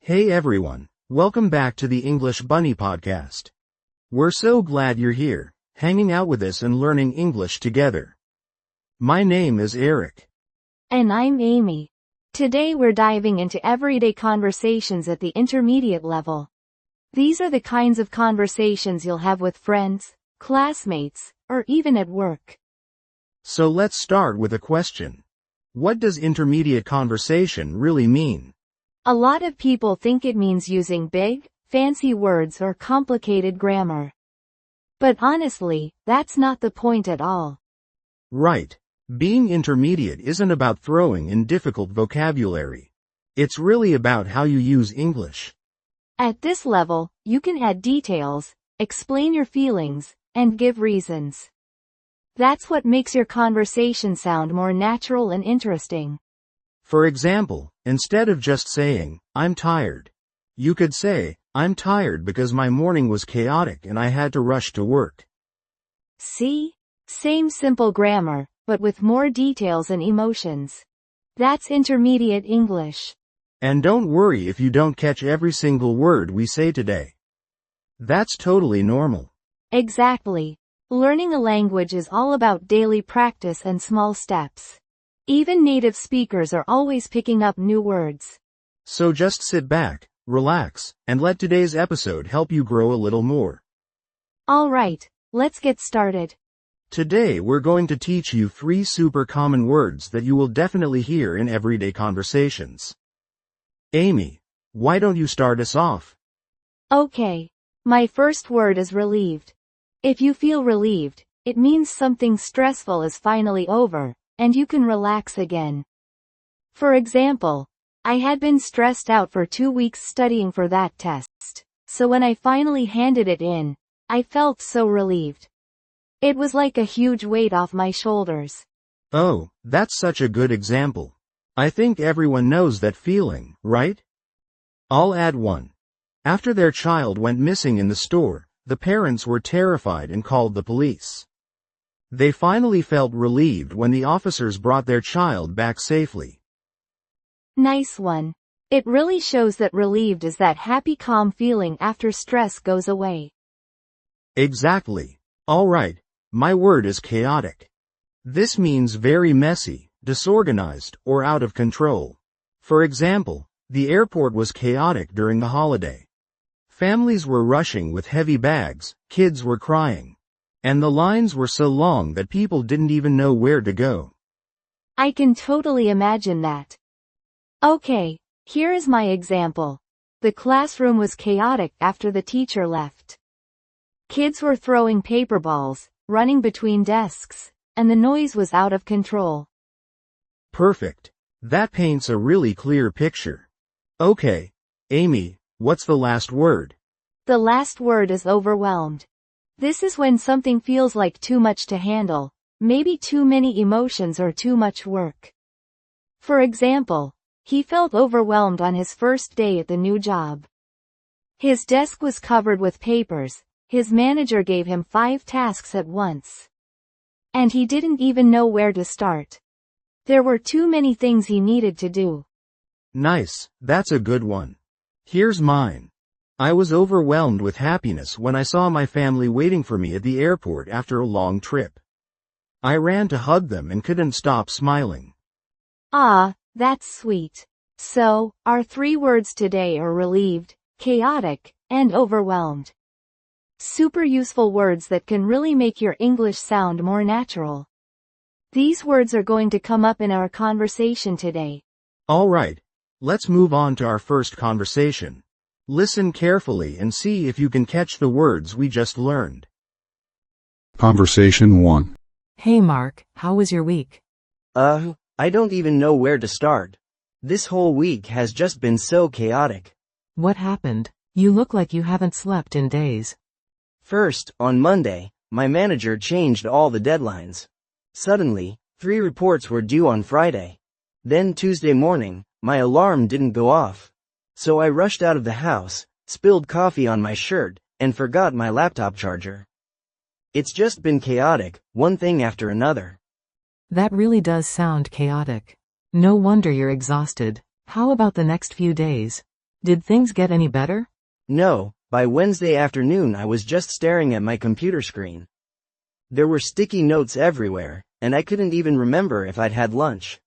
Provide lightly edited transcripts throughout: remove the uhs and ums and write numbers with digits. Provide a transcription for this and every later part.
Hey everyone, welcome back to the English Bunny podcast. We're so glad you're here, hanging out with us and learning English together. My name is Eric. And I'm Amy. Today we're diving into everyday conversations at the intermediate level. These are the kinds of conversations you'll have with friends, classmates, or even at work. So let's start with a question. What does intermediate conversation really mean? A lot of people think it means using big, fancy words or complicated grammar. But honestly, that's not the point at all. Right. Being intermediate isn't about throwing in difficult vocabulary. It's really about how you use English. At this level, you can add details, explain your feelings, and give reasons. That's what makes your conversation sound more natural and interesting. For example, instead of just saying, "I'm tired," you could say, "I'm tired because my morning was chaotic and I had to rush to work." See? Same simple grammar, but with more details and emotions. That's intermediate English. And don't worry if you don't catch every single word we say today. That's totally normal. Exactly. Learning a language is all about daily practice and small steps. Even native speakers are always picking up new words. So just sit back, relax, and let today's episode help you grow a little more. Alright, let's get started. Today we're going to teach you 3 super common words that you will definitely hear in everyday conversations. Amy, why don't you start us off? Okay. My first word is relieved. If you feel relieved, it means something stressful is finally over, and you can relax again. For example, I had been stressed out for 2 weeks studying for that test, so when I finally handed it in, I felt so relieved. It was like a huge weight off my shoulders. Oh, that's such a good example. I think everyone knows that feeling, right? I'll add one. After their child went missing in the store, the parents were terrified and called the police. They finally felt relieved when the officers brought their child back safely. Nice one. It really shows that relieved is that happy calm feeling after stress goes away. Exactly. Alright, my word is chaotic. This means very messy, disorganized, or out of control. For example, the airport was chaotic during the holiday. Families were rushing with heavy bags, kids were crying. And the lines were so long that people didn't even know where to go. I can totally imagine that. Okay, here is my example. The classroom was chaotic after the teacher left. Kids were throwing paper balls, running between desks, and the noise was out of control. Perfect. That paints a really clear picture. Okay, Amy, what's the last word? The last word is overwhelmed. This is when something feels like too much to handle, maybe too many emotions or too much work. For example, he felt overwhelmed on his first day at the new job. His desk was covered with papers, his manager gave him 5 tasks at once. And he didn't even know where to start. There were too many things he needed to do. Nice, that's a good one. Here's mine. I was overwhelmed with happiness when I saw my family waiting for me at the airport after a long trip. I ran to hug them and couldn't stop smiling. Ah, that's sweet. So, our 3 words today are relieved, chaotic, and overwhelmed. Super useful words that can really make your English sound more natural. These words are going to come up in our conversation today. Alright, let's move on to our first conversation. Listen carefully and see if you can catch the words we just learned. Conversation 1. Hey Mark, how was your week? I don't even know where to start. This whole week has just been so chaotic. What happened? You look like you haven't slept in days. First, on Monday, my manager changed all the deadlines. Suddenly, 3 reports were due on Friday. Then Tuesday morning, my alarm didn't go off. So I rushed out of the house, spilled coffee on my shirt, and forgot my laptop charger. It's just been chaotic, one thing after another. That really does sound chaotic. No wonder you're exhausted. How about the next few days? Did things get any better? No, by Wednesday afternoon I was just staring at my computer screen. There were sticky notes everywhere, and I couldn't even remember if I'd had lunch.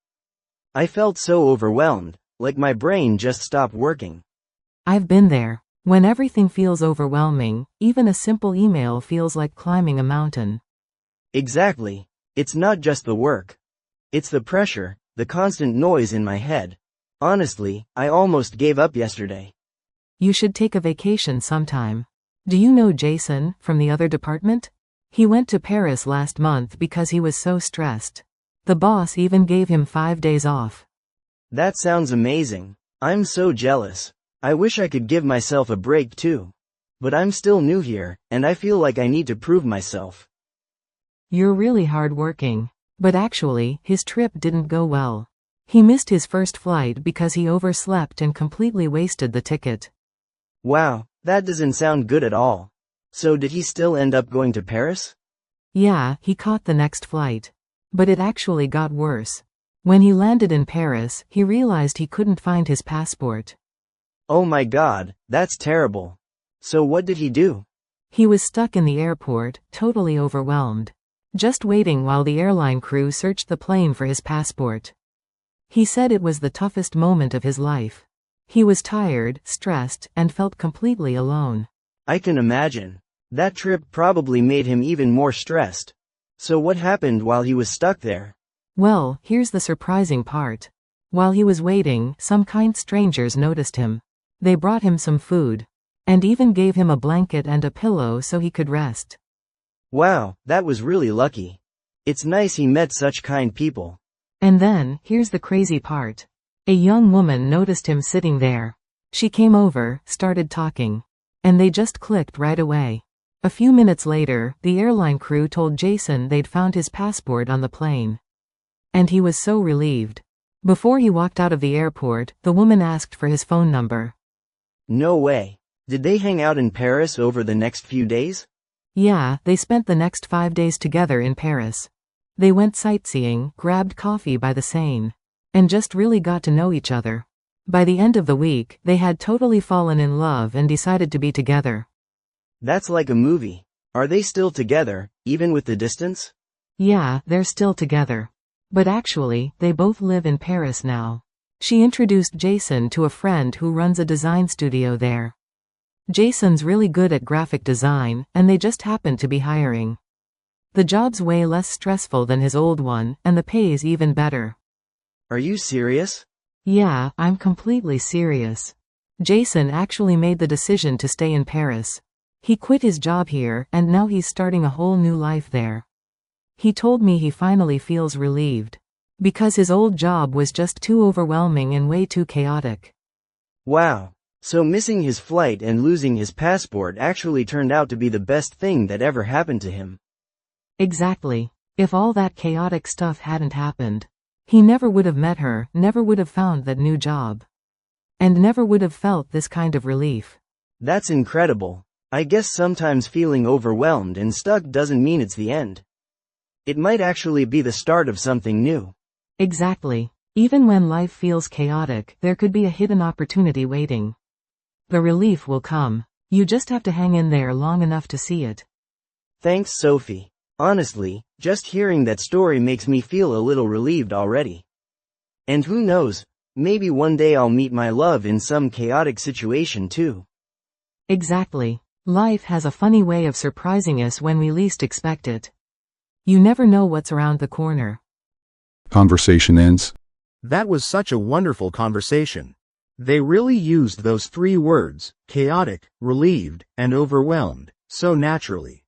I felt so overwhelmed, like my brain just stopped working. I've been there. When everything feels overwhelming, even a simple email feels like climbing a mountain. Exactly. It's not just the work. It's the pressure, the constant noise in my head. Honestly, I almost gave up yesterday. You should take a vacation sometime. Do you know Jason, from the other department? He went to Paris last month because he was so stressed. The boss even gave him 5 days off. That sounds amazing. I'm so jealous. I wish I could give myself a break too. But I'm still new here, and I feel like I need to prove myself. You're really hardworking. But actually, his trip didn't go well. He missed his first flight because he overslept and completely wasted the ticket. Wow, that doesn't sound good at all. So did he still end up going to Paris? Yeah, he caught the next flight. But it actually got worse. When he landed in Paris, he realized he couldn't find his passport. Oh my God, that's terrible. So what did he do? He was stuck in the airport, totally overwhelmed. Just waiting while the airline crew searched the plane for his passport. He said it was the toughest moment of his life. He was tired, stressed, and felt completely alone. I can imagine. That trip probably made him even more stressed. So what happened while he was stuck there? Well, here's the surprising part. While he was waiting, some kind strangers noticed him. They brought him some food. And even gave him a blanket and a pillow so he could rest. Wow, that was really lucky. It's nice he met such kind people. And then, here's the crazy part. A young woman noticed him sitting there. She came over, started talking. And they just clicked right away. A few minutes later, the airline crew told Jason they'd found his passport on the plane. And he was so relieved. Before he walked out of the airport, the woman asked for his phone number. No way. Did they hang out in Paris over the next few days? Yeah, they spent the next 5 days together in Paris. They went sightseeing, grabbed coffee by the Seine, and just really got to know each other. By the end of the week, they had totally fallen in love and decided to be together. That's like a movie. Are they still together, even with the distance? Yeah, they're still together. But actually, they both live in Paris now. She introduced Jason to a friend who runs a design studio there. Jason's really good at graphic design, and they just happen to be hiring. The job's way less stressful than his old one, and the pay's even better. Are you serious? Yeah, I'm completely serious. Jason actually made the decision to stay in Paris. He quit his job here, and now he's starting a whole new life there. He told me he finally feels relieved. Because his old job was just too overwhelming and way too chaotic. Wow. So missing his flight and losing his passport actually turned out to be the best thing that ever happened to him. Exactly. If all that chaotic stuff hadn't happened, he never would have met her, never would have found that new job. And never would have felt this kind of relief. That's incredible. I guess sometimes feeling overwhelmed and stuck doesn't mean it's the end. It might actually be the start of something new. Exactly. Even when life feels chaotic, there could be a hidden opportunity waiting. The relief will come. You just have to hang in there long enough to see it. Thanks, Sophie. Honestly, just hearing that story makes me feel a little relieved already. And who knows, maybe one day I'll meet my love in some chaotic situation too. Exactly. Life has a funny way of surprising us when we least expect it. You never know what's around the corner. Conversation ends. That was such a wonderful conversation. They really used those 3 words, chaotic, relieved, and overwhelmed, so naturally.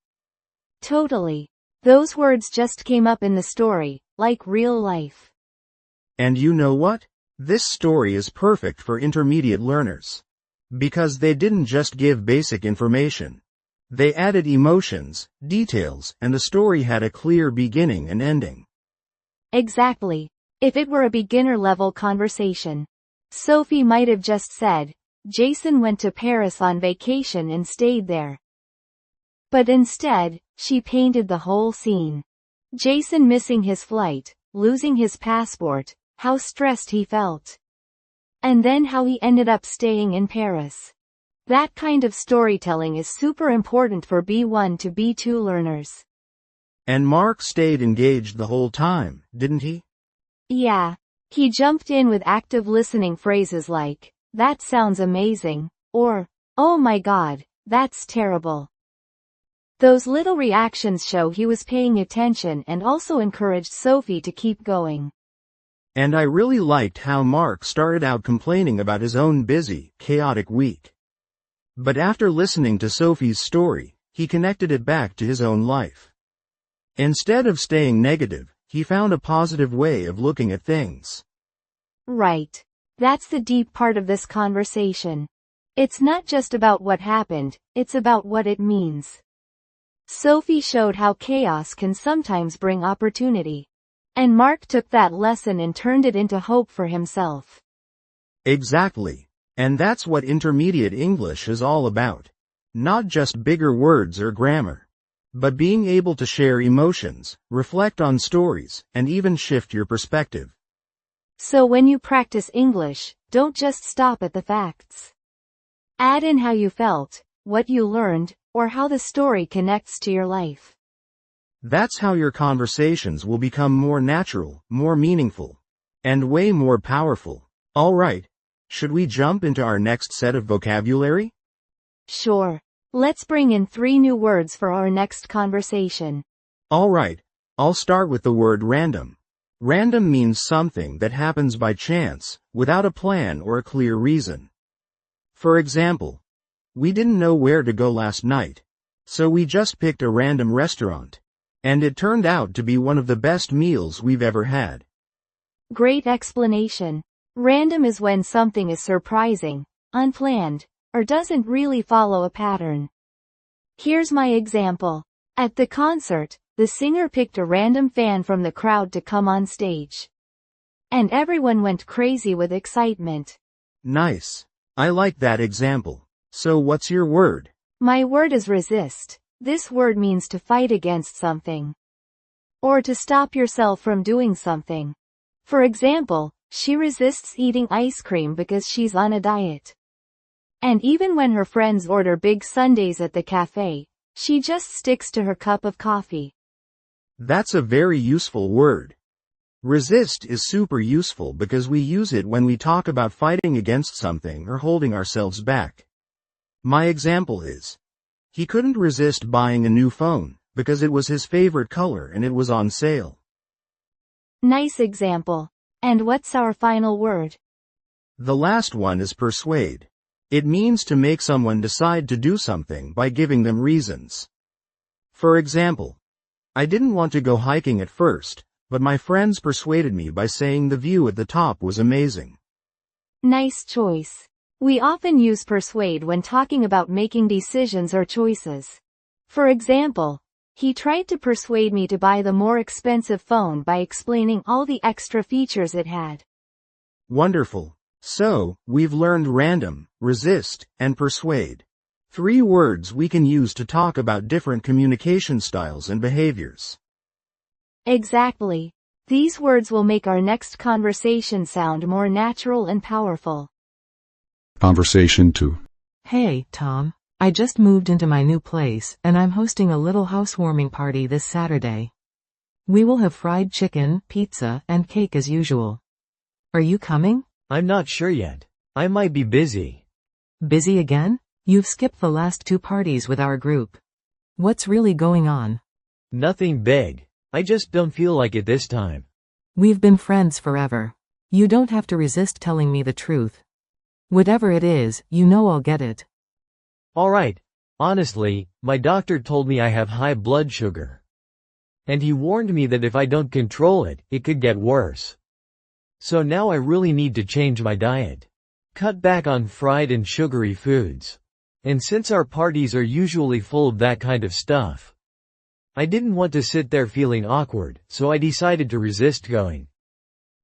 Totally. Those words just came up in the story, like real life. And you know what? This story is perfect for intermediate learners. Because they didn't just give basic information. They added emotions, details, and the story had a clear beginning and ending. Exactly. If it were a beginner-level conversation, Sophie might have just said, Jason went to Paris on vacation and stayed there. But instead, she painted the whole scene. Jason missing his flight, losing his passport, how stressed he felt. And then how he ended up staying in Paris. That kind of storytelling is super important for B1 to B2 learners. And Mark stayed engaged the whole time, didn't he? Yeah. He jumped in with active listening phrases like, "That sounds amazing," or, "Oh my god, that's terrible." Those little reactions show he was paying attention and also encouraged Sophie to keep going. And I really liked how Mark started out complaining about his own busy, chaotic week. But after listening to Sophie's story, he connected it back to his own life. Instead of staying negative, he found a positive way of looking at things. Right. That's the deep part of this conversation. It's not just about what happened, it's about what it means. Sophie showed how chaos can sometimes bring opportunity. And Mark took that lesson and turned it into hope for himself. Exactly. And that's what intermediate English is all about. Not just bigger words or grammar, but being able to share emotions, reflect on stories, and even shift your perspective. So when you practice English, don't just stop at the facts. Add in how you felt, what you learned, or how the story connects to your life. That's how your conversations will become more natural, more meaningful, and way more powerful. Alright, should we jump into our next set of vocabulary? Sure. Let's bring in 3 new words for our next conversation. Alright, I'll start with the word random. Random means something that happens by chance, without a plan or a clear reason. For example, we didn't know where to go last night, so we just picked a random restaurant. And it turned out to be one of the best meals we've ever had. Great explanation. Random is when something is surprising, unplanned, or doesn't really follow a pattern. Here's my example. At the concert, the singer picked a random fan from the crowd to come on stage. And everyone went crazy with excitement. Nice. I like that example. So what's your word? My word is resist. This word means to fight against something. Or to stop yourself from doing something. For example, she resists eating ice cream because she's on a diet. And even when her friends order big sundaes at the cafe, she just sticks to her cup of coffee. That's a very useful word. Resist is super useful because we use it when we talk about fighting against something or holding ourselves back. My example is, he couldn't resist buying a new phone, because it was his favorite color and it was on sale. Nice example. And what's our final word? The last one is persuade. It means to make someone decide to do something by giving them reasons. For example, I didn't want to go hiking at first, but my friends persuaded me by saying the view at the top was amazing. Nice choice. We often use persuade when talking about making decisions or choices. For example, he tried to persuade me to buy the more expensive phone by explaining all the extra features it had. Wonderful. So, we've learned random, resist, and persuade. 3 words we can use to talk about different communication styles and behaviors. Exactly. These words will make our next conversation sound more natural and powerful. Conversation 2. Hey, Tom. I just moved into my new place, and I'm hosting a little housewarming party this Saturday. We will have fried chicken, pizza, and cake as usual. Are you coming? I'm not sure yet. I might be busy. Busy again? You've skipped the last 2 parties with our group. What's really going on? Nothing big. I just don't feel like it this time. We've been friends forever. You don't have to resist telling me the truth. Whatever it is, you know I'll get it. Alright. Honestly, my doctor told me I have high blood sugar. And he warned me that if I don't control it, it could get worse. So now I really need to change my diet. Cut back on fried and sugary foods. And since our parties are usually full of that kind of stuff, I didn't want to sit there feeling awkward, so I decided to resist going.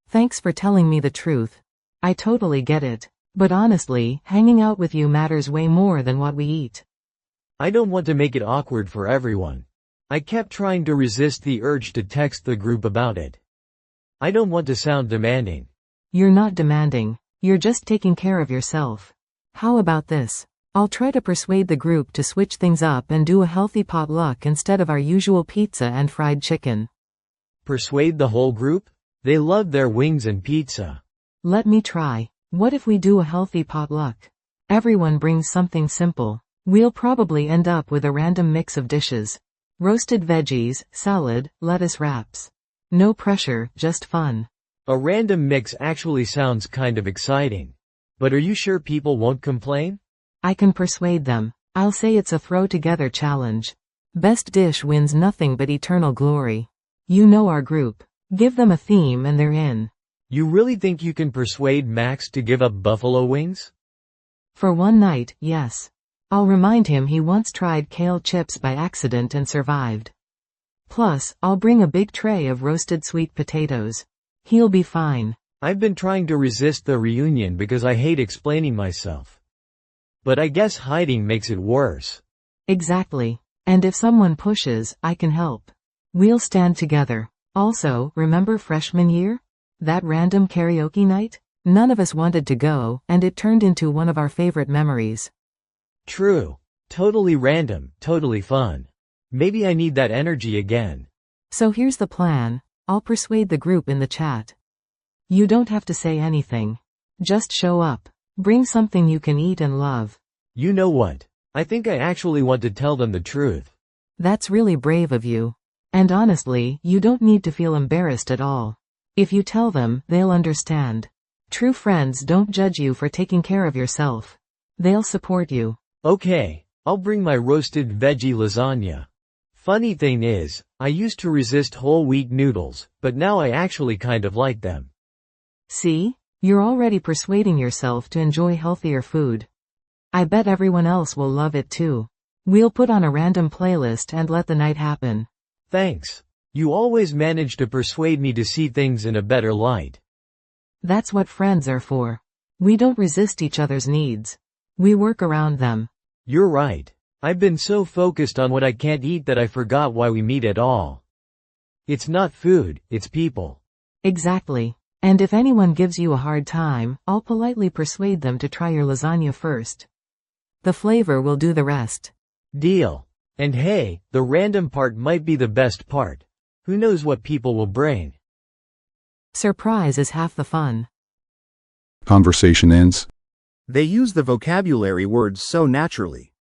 Thanks for telling me the truth. I totally get it. But honestly, hanging out with you matters way more than what we eat. I don't want to make it awkward for everyone. I kept trying to resist the urge to text the group about it. I don't want to sound demanding. You're not demanding. You're just taking care of yourself. How about this? I'll try to persuade the group to switch things up and do a healthy potluck instead of our usual pizza and fried chicken. Persuade the whole group? They love their wings and pizza. Let me try. What if we do a healthy potluck? Everyone brings something simple. We'll probably end up with a random mix of dishes. Roasted veggies, salad, lettuce wraps. No pressure, just fun. A random mix actually sounds kind of exciting. But are you sure people won't complain? I can persuade them. I'll say it's a throw-together challenge. Best dish wins nothing but eternal glory. You know our group. Give them a theme and they're in. You really think you can persuade Max to give up buffalo wings? For one night, yes. I'll remind him he once tried kale chips by accident and survived. Plus, I'll bring a big tray of roasted sweet potatoes. He'll be fine. I've been trying to resist the reunion because I hate explaining myself. But I guess hiding makes it worse. Exactly. And if someone pushes, I can help. We'll stand together. Also, remember freshman year? That random karaoke night? None of us wanted to go, and it turned into one of our favorite memories. True. Totally random, totally fun. Maybe I need that energy again. So here's the plan. I'll persuade the group in the chat. You don't have to say anything. Just show up. Bring something you can eat and love. You know what? I think I actually want to tell them the truth. That's really brave of you. And honestly, you don't need to feel embarrassed at all. If you tell them, they'll understand. True friends don't judge you for taking care of yourself. They'll support you. Okay, I'll bring my roasted veggie lasagna. Funny thing is, I used to resist whole wheat noodles, but now I actually kind of like them. See? You're already persuading yourself to enjoy healthier food. I bet everyone else will love it too. We'll put on a random playlist and let the night happen. Thanks. You always manage to persuade me to see things in a better light. That's what friends are for. We don't resist each other's needs. We work around them. You're right. I've been so focused on what I can't eat that I forgot why we meet at all. It's not food, it's people. Exactly. And if anyone gives you a hard time, I'll politely persuade them to try your lasagna first. The flavor will do the rest. Deal. And hey, the random part might be the best part. Who knows what people will bring? Surprise is half the fun. Conversation ends. They use the vocabulary words so naturally.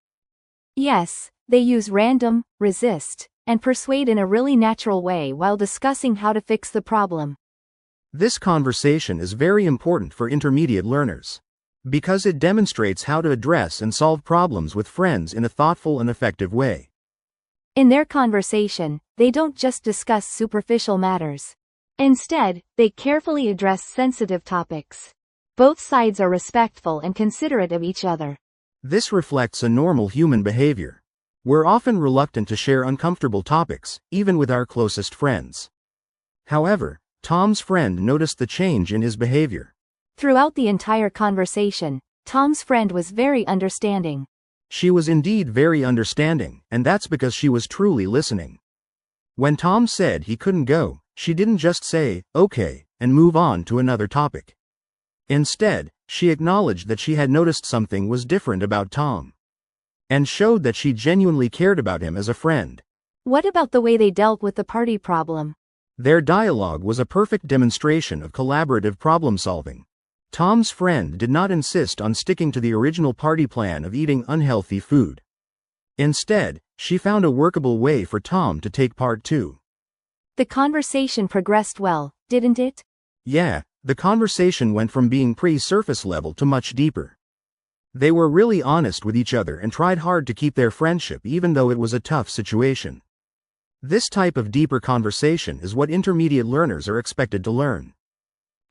Yes, they use random, resist, and persuade in a really natural way while discussing how to fix the problem. This conversation is very important for intermediate learners, because it demonstrates how to address and solve problems with friends in a thoughtful and effective way. In their conversation, they don't just discuss superficial matters. Instead, they carefully address sensitive topics. Both sides are respectful and considerate of each other. This reflects a normal human behavior. We're often reluctant to share uncomfortable topics, even with our closest friends. However, Tom's friend noticed the change in his behavior. Throughout the entire conversation, Tom's friend was very understanding. She was indeed very understanding, and that's because she was truly listening. When Tom said he couldn't go, she didn't just say, "Okay," and move on to another topic. Instead, she acknowledged that she had noticed something was different about Tom, and showed that she genuinely cared about him as a friend. What about the way they dealt with the party problem? Their dialogue was a perfect demonstration of collaborative problem-solving. Tom's friend did not insist on sticking to the original party plan of eating unhealthy food. Instead, she found a workable way for Tom to take part too. The conversation progressed well, didn't it? Yeah, the conversation went from being pretty surface level to much deeper. They were really honest with each other and tried hard to keep their friendship even though it was a tough situation. This type of deeper conversation is what intermediate learners are expected to learn.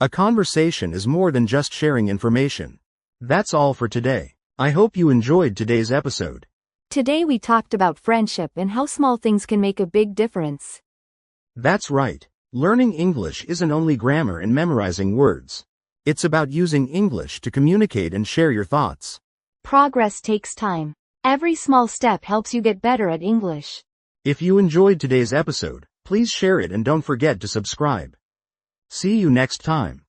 A conversation is more than just sharing information. That's all for today. I hope you enjoyed today's episode. Today we talked about friendship and how small things can make a big difference. That's right. Learning English isn't only grammar and memorizing words. It's about using English to communicate and share your thoughts. Progress takes time. Every small step helps you get better at English. If you enjoyed today's episode, please share it and don't forget to subscribe. See you next time.